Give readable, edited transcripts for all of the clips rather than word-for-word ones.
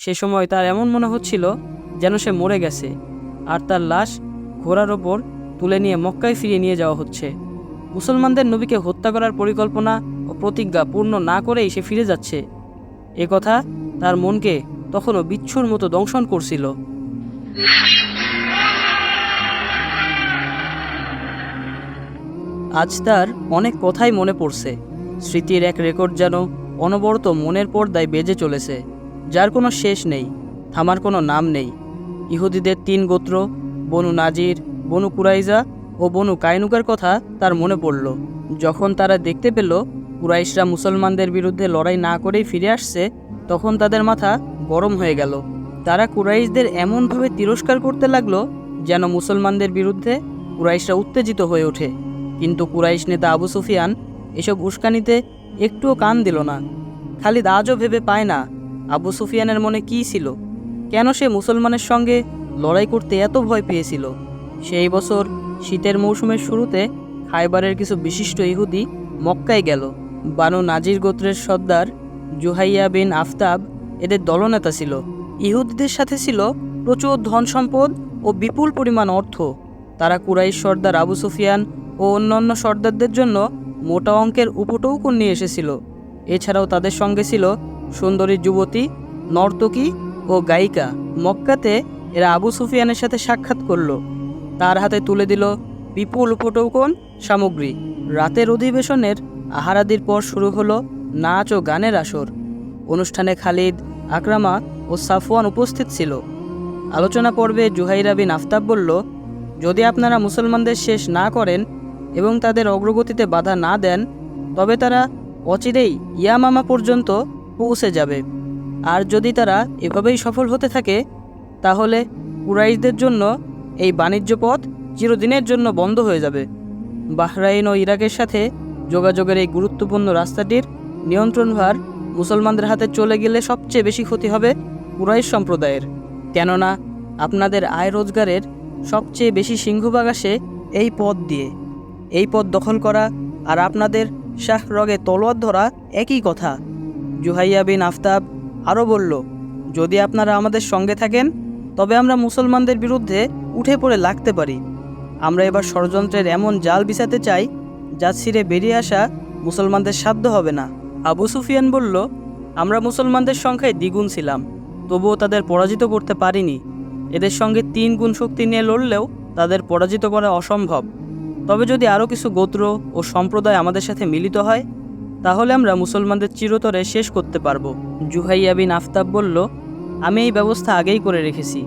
সে সময় তার এমন মনে হচ্ছিল যেন সে মরে গেছে, আর তার লাশ ঘোড়ার ওপর তুলে নিয়ে মক্কায় ফিরিয়ে নিয়ে যাওয়া হচ্ছে। মুসলমানদের নবীকে হত্যা করার পরিকল্পনা ও প্রতিজ্ঞা পূর্ণ না করেই সে ফিরে যাচ্ছে। এ কথা তার মনকে তখনও বিচ্ছুর মতো দংশন করছিল। আজ তার অনেক কথাই মনে পড়ছে। স্মৃতির এক রেকর্ড যেন অনবরত মনের পর্দায় বেজে চলেছে, যার কোনো শেষ নেই, থামার কোনো নাম নেই। ইহুদিদের 3 গোত্র, বনু নাজির, বনু কুরাইজা ও বনু কায়নুকার কথা তার মনে পড়ল। যখন তারা দেখতে পেল কুরাইশরা মুসলমানদের বিরুদ্ধে লড়াই না করেই ফিরে আসছে, তখন তাদের মাথা গরম হয়ে গেল। তারা কুরাইশদের এমনভাবে তিরস্কার করতে লাগলো যেন মুসলমানদের বিরুদ্ধে কুরাইশরা উত্তেজিত হয়ে ওঠে। কিন্তু কুরাইশ নেতা আবু সুফিয়ান এসব উস্কানিতে একটুও কান দিল না। খালিদ আজও ভেবে পায় না আবু সুফিয়ানের মনে কী ছিল, কেন সে মুসলমানের সঙ্গে লড়াই করতে এত ভয় পেয়েছিল। সেই বছর শীতের মৌসুমের শুরুতে খায়বারের কিছু বিশিষ্ট ইহুদি মক্কায় গেল। বানু নাজির গোত্রের সর্দার জুহাইয়া বিন আফতাব এদের দলনেতা ছিল। ইহুদিদের সাথে ছিল প্রচুর ধন সম্পদ ও বিপুল পরিমাণ অর্থ। তারা কুরাইশ সর্দার আবু সুফিয়ান ও অন্যান্য সর্দারদের জন্য মোটা অঙ্কের উপটৌকন নিয়ে এসেছিল। এছাড়াও তাদের সঙ্গে ছিল সুন্দরী যুবতী, নর্তকী ও গায়িকা। মক্কাতে এরা আবু সুফিয়ানের সাথে সাক্ষাৎ করল। তার হাতে তুলে দিল বিপুল উপটৌকন সামগ্রী। রাতের অধিবেশনের আহারাদির পর শুরু হলো নাচ ও গানের আসর। অনুষ্ঠানে খালিদ, আকরামা ও সাফওয়ান উপস্থিত ছিল। আলোচনা পর্বে জুহাইরা বিন আফতাব বলল, যদি আপনারা মুসলমানদের শেষ না করেন এবং তাদের অগ্রগতিতে বাধা না দেন, তবে তারা অচিরেই ইয়ামামা পর্যন্ত পৌঁছে যাবে। আর যদি তারা এভাবেই সফল হতে থাকে, তাহলে কুরাইশদের জন্য এই বাণিজ্য পথ চিরদিনের জন্য বন্ধ হয়ে যাবে। বাহরাইন ও ইরাকের সাথে যোগাযোগের এই গুরুত্বপূর্ণ রাস্তাটির নিয়ন্ত্রণভার মুসলমানদের হাতে চলে গেলে সবচেয়ে বেশি ক্ষতি হবে কুরাইশ সম্প্রদায়ের। কেননা আপনাদের আয় রোজগারের সবচেয়ে বেশি সিংহভাগ আসে এই পথ দিয়ে। এই পথ দখল করা আর আপনাদের শাহ রগে তলোয়ার ধরা একই কথা। জুহাইয়া বিন আফতাব আরও বলল, যদি আপনারা আমাদের সঙ্গে থাকেন, তবে আমরা মুসলমানদের বিরুদ্ধে উঠে পড়ে লাগতে পারি। আমরা এবার ষড়যন্ত্রের এমন জাল বিছাতে চাই, যা ছিঁড়ে বেরিয়ে আসা মুসলমানদের সাধ্য হবে না। আবু সুফিয়ান বলল, আমরা মুসলমানদের সংখ্যায় দ্বিগুণ ছিলাম, তবুও তাদের পরাজিত করতে পারিনি। এদের সঙ্গে 3 গুণ শক্তি নিয়ে লড়লেও তাদের পরাজিত করা অসম্ভব। তবে যদি আরও কিছু গোত্র ও সম্প্রদায় আমাদের সাথে মিলিত হয়, তাহলে আমরা মুসলমানদের চিরতরে শেষ করতে পারবো। জুহাইয়া বিন আফতাব বলল, আমি এই ব্যবস্থা আগেই করে রেখেছি।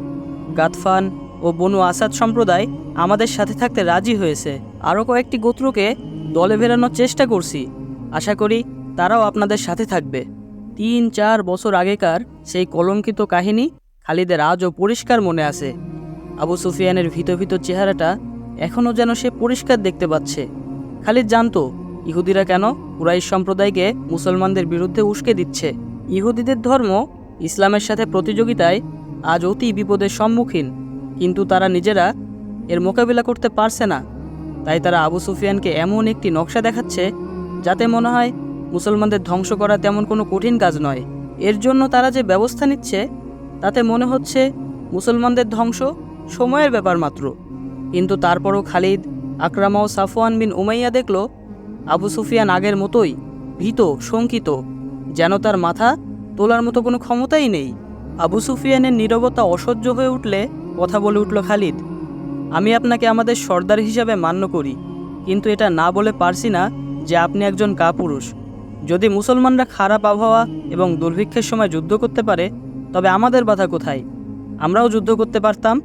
গাতফান ও বনু আসাদ সম্প্রদায় আমাদের সাথে থাকতে রাজি হয়েছে। আরও কয়েকটি গোত্রকে দলে ভেড়ানোর চেষ্টা করছি। আশা করি তারাও আপনাদের সাথে থাকবে। 3-4 বছর আগেকার সেই কলঙ্কিত কাহিনী খালিদের আজও পরিষ্কার মনে আছে। আবু সুফিয়ানের ভীত ভীত চেহারাটা এখনও যেন সে পরিষ্কার দেখতে পাচ্ছে। খালিদ জানতো ইহুদিরা কেন কুরাইশ সম্প্রদায়কে মুসলমানদের বিরুদ্ধে উস্কে দিচ্ছে। ইহুদিদের ধর্ম ইসলামের সাথে প্রতিযোগিতায় আজ অতি বিপদের সম্মুখীন, কিন্তু তারা নিজেরা এর মোকাবিলা করতে পারছে না। তাই তারা আবু সুফিয়ানকে এমন একটি নকশা দেখাচ্ছে যাতে মনে হয় মুসলমানদের ধ্বংস করা তেমন কোনো কঠিন কাজ নয়। এর জন্য তারা যে ব্যবস্থা নিচ্ছে তাতে মনে হচ্ছে মুসলমানদের ধ্বংস সময়ের ব্যাপার মাত্র। কিন্তু তারপরও খালিদ, আকরামা ও সাফওয়ান বিন উমাইয়া দেখল আবু সুফিয়ান আগের মতোই ভীত, শঙ্কিত, যেন তার মাথা তোলার মতো কোনো ক্ষমতাই নেই। আবু সুফিয়ানের নীরবতা অসহ্য হয়ে উঠলে কথা বলে উঠল খালিদ, আমি আপনাকে আমাদের সর্দার হিসাবে মান্য করি, কিন্তু এটা না বলে পারছি না যে আপনি একজন কাপুরুষ। যদি মুসলমানরা খারাপ আবহাওয়া এবং দুর্ভিক্ষের সময় যুদ্ধ করতে পারে, তবে আমাদের বাধা কোথায়? আমরাও যুদ্ধ করতে পারতাম।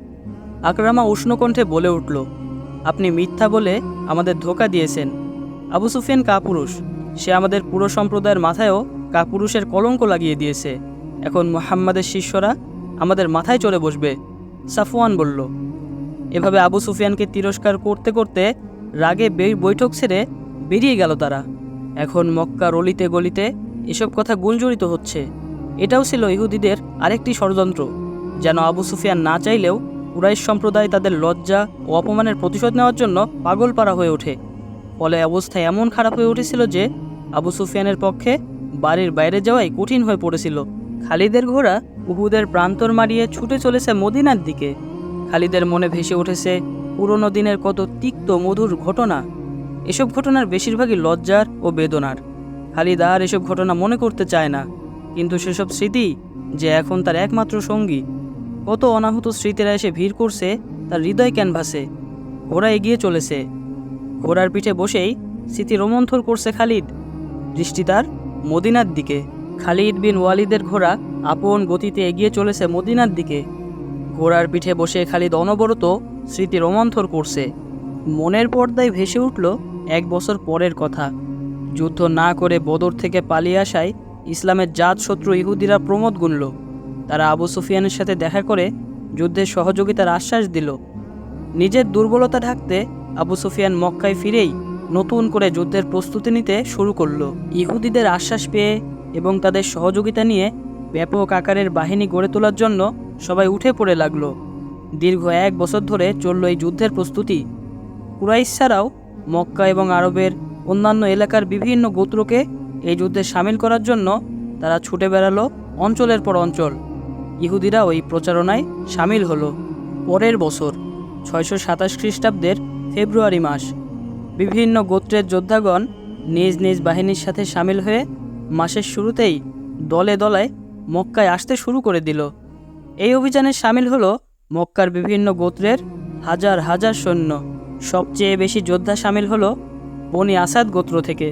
আকরামা উষ্ণকণ্ঠে বলে উঠল, আপনি মিথ্যা বলে আমাদের ধোঁকা দিয়েছেন। আবু সুফিয়ান কাপুরুষ, সে আমাদের পুরো সম্প্রদায়ের মাথায়ও কাপুরুষের কলঙ্ক লাগিয়ে দিয়েছে। এখন মুহাম্মাদের শিষ্যরা আমাদের মাথায় চড়ে বসবে। সাফওয়ান বলল। এভাবে আবু সুফিয়ানকে তিরস্কার করতে করতে রাগে বৈঠক ছেড়ে বেরিয়ে গেল তারা। এখন মক্কার অলিতে গলিতে এসব কথা গুঞ্জরিত হচ্ছে। এটাও ছিল ইহুদিদের আরেকটি ষড়যন্ত্র, যেন আবু সুফিয়ান না চাইলেও কুরাইশ সম্প্রদায় তাদের লজ্জা ও অপমানের প্রতিশোধ নেওয়ার জন্য পাগলপাড়া হয়ে ওঠে। ফলে অবস্থা এমন খারাপ হয়ে উঠেছিল যে আবু সুফিয়ানের পক্ষে বাড়ির বাইরে যাওয়াই কঠিন হয়ে পড়েছিল। খালিদের ঘোড়া উহুদের প্রান্তর মারিয়ে ছুটে চলেছে মদিনার দিকে। খালিদের মনে ভেসে উঠেছে পুরনো দিনের কত তিক্ত মধুর ঘটনা। এসব ঘটনার বেশিরভাগই লজ্জার ও বেদনার। খালিদ আর এসব ঘটনা মনে করতে চায় না, কিন্তু সেসব স্মৃতি যে এখন তার একমাত্র সঙ্গী। কত অনাহত স্মৃতিরা এসে ভিড় করছে তার হৃদয় ক্যানভাসে। ঘোড়া এগিয়ে চলেছে, ঘোড়ার পিঠে বসেই স্মৃতি রোমন্থর করছে খালিদ। দৃষ্টি তার মদিনার দিকে। খালিদ বিন ওয়ালিদের ঘোড়া আপন গতিতে এগিয়ে চলেছে মদিনার দিকে। ঘোড়ার পিঠে বসে খালিদ অনবরত স্মৃতি রোমন্থর করছে। মনের পর্দায় ভেসে উঠল 1 বছর পরের কথা। যুদ্ধ না করে বদর থেকে পালিয়ে আসায় ইসলামের জাত শত্রু ইহুদিরা প্রমোদ গুনল। তারা আবু সুফিয়ানের সাথে দেখা করে যুদ্ধের সহযোগিতার আশ্বাস দিল। নিজের দুর্বলতা ঢাকতে আবু সুফিয়ান মক্কায় ফিরেই নতুন করে যুদ্ধের প্রস্তুতি নিতে শুরু করল। ইহুদিদের আশ্বাস পেয়ে এবং তাদের সহযোগিতা নিয়ে ব্যাপক আকারের বাহিনী গড়ে তোলার জন্য সবাই উঠে পড়ে লাগলো। দীর্ঘ 1 বছর ধরে চলল এই যুদ্ধের প্রস্তুতি। কুরাইশ ছাড়াও মক্কা এবং আরবের অন্যান্য এলাকার বিভিন্ন গোত্রকে এই যুদ্ধে সামিল করার জন্য তারা ছুটে বেড়ালো অঞ্চলের পর অঞ্চল। ইহুদিরা ওই প্রচারণায় সামিল হলো। পরের বছর 627 খ্রিস্টাব্দের ফেব্রুয়ারি মাস, বিভিন্ন গোত্রের যোদ্ধাগণ নিজ নিজ বাহিনীর সাথে সামিল হয়ে মাসের শুরুতেই দলে দলে মক্কায় আসতে শুরু করে দিল। এই অভিযানে সামিল হলো মক্কার বিভিন্ন গোত্রের হাজার হাজার সৈন্য। সবচেয়ে বেশি যোদ্ধা সামিল হলো বনি আসাদ গোত্র থেকে।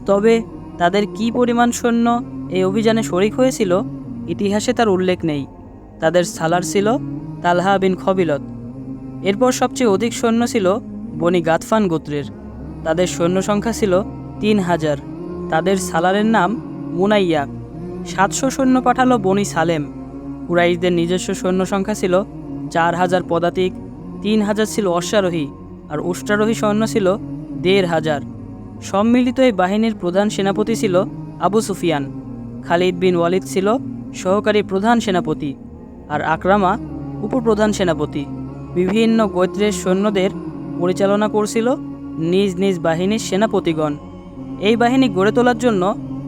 তবে তাদের কী পরিমাণ সৈন্য এই অভিযানে শরিক হয়েছিল ইতিহাসে তার উল্লেখ নেই। তাদের সালার ছিল তালহা বিন খবিলত। এরপর সবচেয়ে অধিক সৈন্য ছিল বনি গাতফান গোত্রের। তাদের সৈন্য সংখ্যা ছিল 3000। তাদের সালারের নাম মুনাইয়া। 700 সৈন্য পাঠালো বনি সালেম। কুরাইশদের নিজস্ব সৈন্য সংখ্যা ছিল 4000 পদাতিক, 3000 ছিল অশ্বারোহী, আর উষ্ট্রারোহী সৈন্য ছিল 1500। সম্মিলিত এই বাহিনীর প্রধান সেনাপতি ছিল আবু সুফিয়ান। খালিদ বিন ওয়ালিদ ছিল সহকারী প্রধান সেনাপতি, আর আকরামা উপপ্রধান সেনাপতি। বিভিন্ন গোত্রের সৈন্যদের পরিচালনা করছিল নিজ নিজ বাহিনীর সেনাপতিগণ। এই বাহিনী গড়ে তোলার জন্য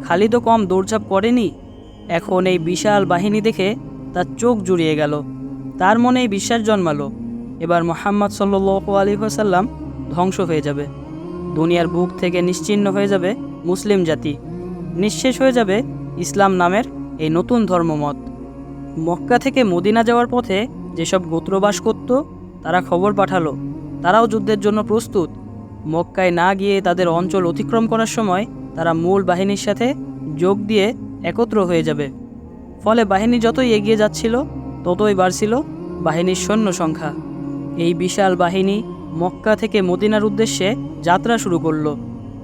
খালিদও কম দৌড়ঝাঁপ করেনি। এখন এই বিশাল বাহিনী দেখে তার চোখ জুড়িয়ে গেল। তার মনে এই বিশ্বাস জন্মালো, এবার মুহাম্মদ সাল্লাল্লাহু আলাইহি ওয়াসাল্লাম ধ্বংস হয়ে যাবে। দুনিয়ার বুক থেকে নিশ্চিহ্ন হয়ে যাবে মুসলিম জাতি। নিঃশেষ হয়ে যাবে ইসলাম নামের এই নতুন ধর্মমত। মক্কা থেকে মদিনা যাওয়ার পথে যেসব গোত্র বাস করত তারা খবর পাঠালো তারাও যুদ্ধের জন্য প্রস্তুত। মক্কায় না গিয়ে তাদের অঞ্চল অতিক্রম করার সময় তারা মূল বাহিনীর সাথে যোগ দিয়ে একত্র হয়ে যাবে। ফলে বাহিনী যতই এগিয়ে যাচ্ছিল ততই বাড়ছিল বাহিনীর সৈন্য সংখ্যা। এই বিশাল বাহিনী মক্কা থেকে মদিনার উদ্দেশ্যে যাত্রা শুরু করল।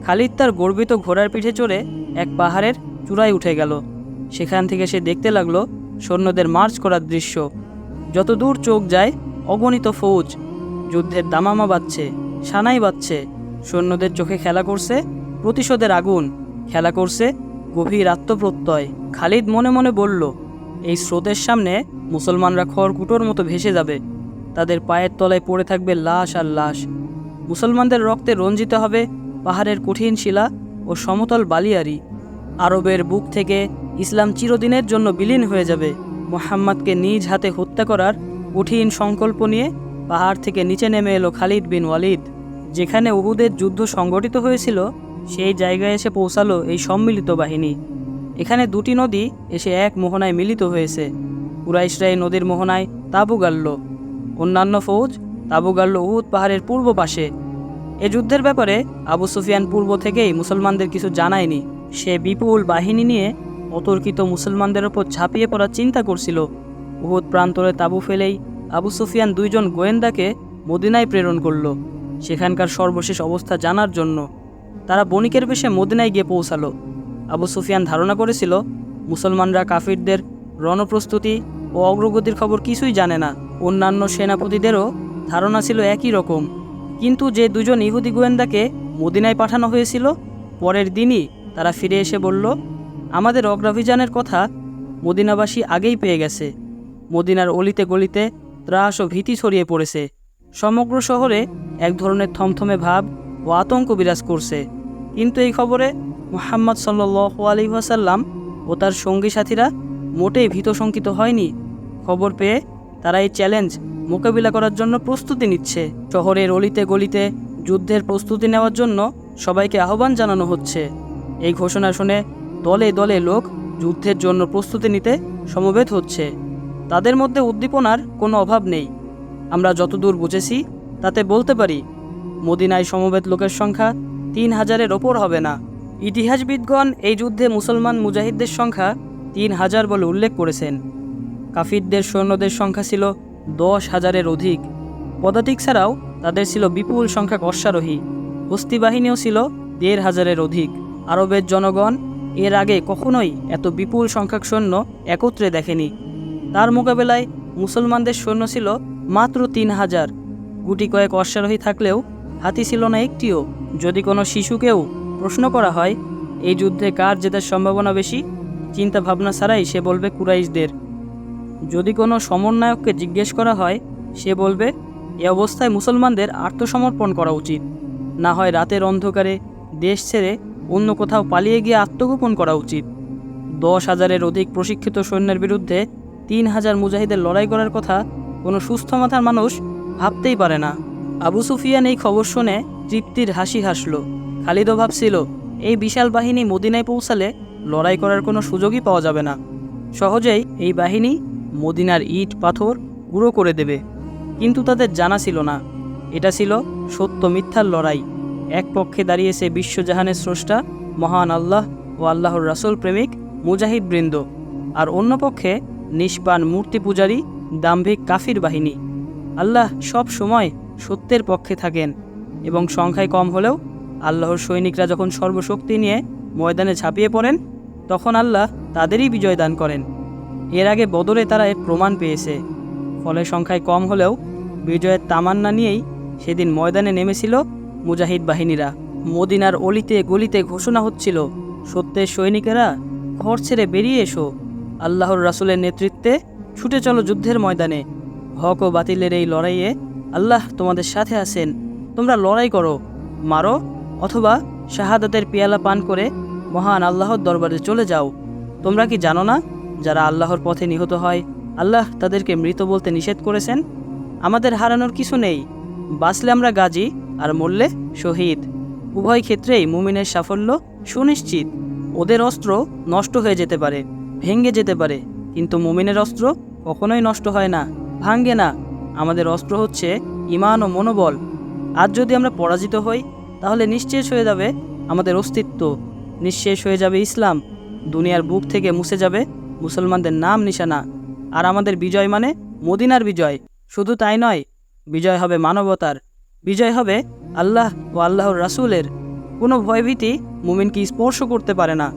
খালিদ তার গর্বিত ঘোড়ার পিঠে চড়ে এক পাহাড়ের চূড়ায় উঠে গেল। সেখান থেকে সে দেখতে লাগলো সৈন্যদের মার্চ করার দৃশ্য। যত দূর চোখ যায় অগণিত ফৌজ, যুদ্ধের দামামা বাজছে, সানাই বাজছে। সৈন্যদের চোখে খেলা করছে প্রতিশোধের আগুন, খেলা করছে গভীর আত্মপ্রত্যয়। খালিদ মনে মনে বলল, এই স্রোতের সামনে মুসলমানরা খড়কুটোর মতো ভেসে যাবে। তাদের পায়ের তলায় পড়ে থাকবে লাশ আর লাশ। মুসলমানদের রক্তে রঞ্জিত হবে পাহাড়ের কঠিন শিলা ও সমতল বালিয়ারি। আরবের বুক থেকে ইসলাম চিরদিনের জন্য বিলীন হয়ে যাবে। মুহাম্মদকে নিজ হাতে হত্যা করার কঠিন সংকল্প নিয়ে পাহাড় থেকে নিচে নেমে এলো খালিদ বিন ওয়ালিদ। যেখানে উহুদের যুদ্ধ সংগঠিত হয়েছিল সেই জায়গায় এসে পৌঁছালো এই সম্মিলিত বাহিনী। এখানে দুটি নদী এসে এক মোহনায় মিলিত হয়েছে। কুরাইশরা এই নদীর মোহনায় তাঁবু গাড়ল। অন্যান্য ফৌজ তাঁবু গাড়ল উহুদ পাহাড়ের পূর্ব পাশে। এ যুদ্ধের ব্যাপারে আবু সুফিয়ান পূর্ব থেকেই মুসলমানদের কিছু জানায়নি। সে বিপুল বাহিনী নিয়ে অতর্কিত মুসলমানদের ওপর ঝাঁপিয়ে পড়ার চিন্তা করছিল। উহুদ প্রান্তরে তাঁবু ফেলেই আবু সুফিয়ান 2 জন গোয়েন্দাকে মদিনায় প্রেরণ করল সেখানকার সর্বশেষ অবস্থা জানার জন্য। তারা বণিকের বেশে মদিনায় গিয়ে পৌঁছালো। আবু সুফিয়ান ধারণা করেছিল মুসলমানরা কাফিরদের রণপ্রস্তুতি ও অগ্রগতির খবর কিছুই জানে না। অন্যান্য সেনাপতিদেরও ধারণা ছিল একই রকম। কিন্তু যে 2 জন ইহুদি গোয়েন্দাকে মদিনায় পাঠানো হয়েছিল, পরের দিনই তারা ফিরে এসে বলল, আমাদের অগ্রাভিযানের কথা মদিনাবাসী আগেই পেয়ে গেছে। মদিনার অলিতে গলিতে ত্রাস ও ভীতি ছড়িয়ে পড়েছে। সমগ্র শহরে এক ধরনের থমথমে ভাব ও আতঙ্ক বিরাজ করছে। কিন্তু এই খবরে মুহাম্মদ সাল্লাল্লাহু আলাইহি ওয়াসাল্লাম ও তার সঙ্গী সাথীরা মোটেই ভীতশঙ্কিত হয়নি। খবর পেয়ে তারা এই চ্যালেঞ্জ মোকাবিলা করার জন্য প্রস্তুতি নিচ্ছে। শহরের অলিতে গলিতে যুদ্ধের প্রস্তুতি নেওয়ার জন্য সবাইকে আহ্বান জানানো হচ্ছে। এই ঘোষণা শুনে দলে দলে লোক যুদ্ধের জন্য প্রস্তুতি নিতে সমবেত হচ্ছে। তাদের মধ্যে উদ্দীপনার কোনো অভাব নেই। আমরা যতদূর বুঝেছি তাতে বলতে পারি, মদিনায় সমবেত লোকের সংখ্যা 3000-এর ওপর হবে না। ইতিহাসবিদগণ এই যুদ্ধে মুসলমান মুজাহিদদের সংখ্যা 3000 বলে উল্লেখ করেছেন। কাফিরদের সৈন্যদের সংখ্যা ছিল 10,000-এর অধিক। পদাতিক ছাড়াও তাদের ছিল বিপুল সংখ্যক অশ্বারোহী। হস্তি বাহিনীও ছিল 1500-এর অধিক। আরবের জনগণ এর আগে কখনোই এত বিপুল সংখ্যক সৈন্য একত্রে দেখেনি। তার মোকাবেলায় মুসলমানদের সৈন্য ছিল মাত্র 3000। গুটি কয়েক অশ্বারোহী থাকলেও হাতি ছিল না একটিও। যদি কোনো শিশুকেও প্রশ্ন করা হয় এই যুদ্ধে কার জেতার সম্ভাবনা বেশি, চিন্তা ভাবনা ছাড়াই সে বলবে কুরাইশদের। যদি কোনো সমন্বয়ককে জিজ্ঞেস করা হয় সে বলবে এ অবস্থায় মুসলমানদের আত্মসমর্পণ করা উচিত, না হয় রাতের অন্ধকারে দেশ ছেড়ে অন্য কোথাও পালিয়ে গিয়ে আত্মগোপন করা উচিত। 10,000-এর অধিক প্রশিক্ষিত সৈন্যের বিরুদ্ধে 3000 মুজাহিদের লড়াই করার কথা কোনো সুস্থ মাথার মানুষ ভাবতেই পারে না। আবু সুফিয়ান এই খবর শুনে তৃপ্তির হাসি হাসল। খালিদও ভাবছিল এই বিশাল বাহিনী মদিনায় পৌঁছালে লড়াই করার কোনো সুযোগই পাওয়া যাবে না। সহজেই এই বাহিনী মদিনার ইট পাথর গুঁড়ো করে দেবে। কিন্তু তাদের জানা ছিল না এটা ছিল সত্য মিথ্যার লড়াই। এক পক্ষে দাঁড়িয়েছে বিশ্বজাহানের স্রষ্টা মহান আল্লাহ ও আল্লাহর রাসূল প্রেমিক মুজাহিদ বৃন্দ, আর অন্য পক্ষে নিষ্পান মূর্তি পূজারী দাম্ভিক কাফির বাহিনী। আল্লাহ সব সময় সত্যের পক্ষে থাকেন এবং সংখ্যায় কম হলেও আল্লাহর সৈনিকরা যখন সর্বশক্তি নিয়ে ময়দানে ঝাঁপিয়ে পড়েন তখন আল্লাহ তাদেরই বিজয় দান করেন। এর আগে বদরে তারা এর প্রমাণ পেয়েছে। ফলে সংখ্যায় কম হলেও বিজয়ের তামান্না নিয়েই সেদিন ময়দানে নেমেছিল মুজাহিদ বাহিনীরা। মদিনার অলিতে গলিতে ঘোষণা হচ্ছিল, সত্যের সৈনিকেরা ঘর ছেড়ে বেরিয়ে এসো, আল্লাহর রাসূলের নেতৃত্বে ছুটে চলো যুদ্ধের ময়দানে। হক ও বাতিলের এই লড়াইয়ে আল্লাহ তোমাদের সাথে আছেন। তোমরা লড়াই করো, মারো, অথবা শাহাদাতের পেয়ালা পান করে মহান আল্লাহর দরবারে চলে যাও। তোমরা কি জানো না, যারা আল্লাহর পথে নিহত হয় আল্লাহ তাদেরকে মৃত বলতে নিষেধ করেছেন? আমাদের হারানোর কিছু নেই। বাঁচলে আমরা গাজী, আর মরলে শহীদ। উভয় ক্ষেত্রেই মুমিনের সাফল্য সুনিশ্চিত। ওদের অস্ত্র নষ্ট হয়ে যেতে পারে, ভেঙে যেতে পারে, কিন্তু মুমিনের অস্ত্র কখনোই নষ্ট হয় না, ভাঙে না। আমাদের অস্ত্র হচ্ছে ঈমান ও মনোবল। আজ যদি আমরা পরাজিত হই তাহলে নিঃশেষ হয়ে যাবে আমাদের অস্তিত্ব, নিঃশেষ হয়ে যাবে ইসলাম। দুনিয়ার বুক থেকে মুছে যাবে মুসলমানদের নাম নিশানা। আর আমাদের বিজয় মানে মদিনার বিজয়। শুধু তাই নয়, বিজয় হবে মানবতার, বিজয় হবে আল্লাহ ও আল্লাহর রাসূলের। কোনো ভয়ভীতি মুমিনকে স্পর্শ করতে পারে না।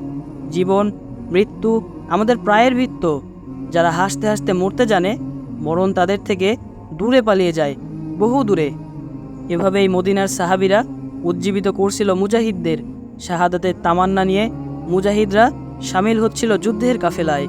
জীবন মৃত্যু আমাদের প্রায়ের ভিত্ত। যারা হাসতে হাসতে মরতে জানে, মরণ তাদের থেকে দূরে পালিয়ে যায়, বহু দূরে। এভাবেই মদিনার সাহাবীরা উজ্জীবিত করছিল মুজাহিদদের। শাহাদাতের তামান্না নিয়ে মুজাহিদরা সামিল হচ্ছিল যুদ্ধের কাফেলায়।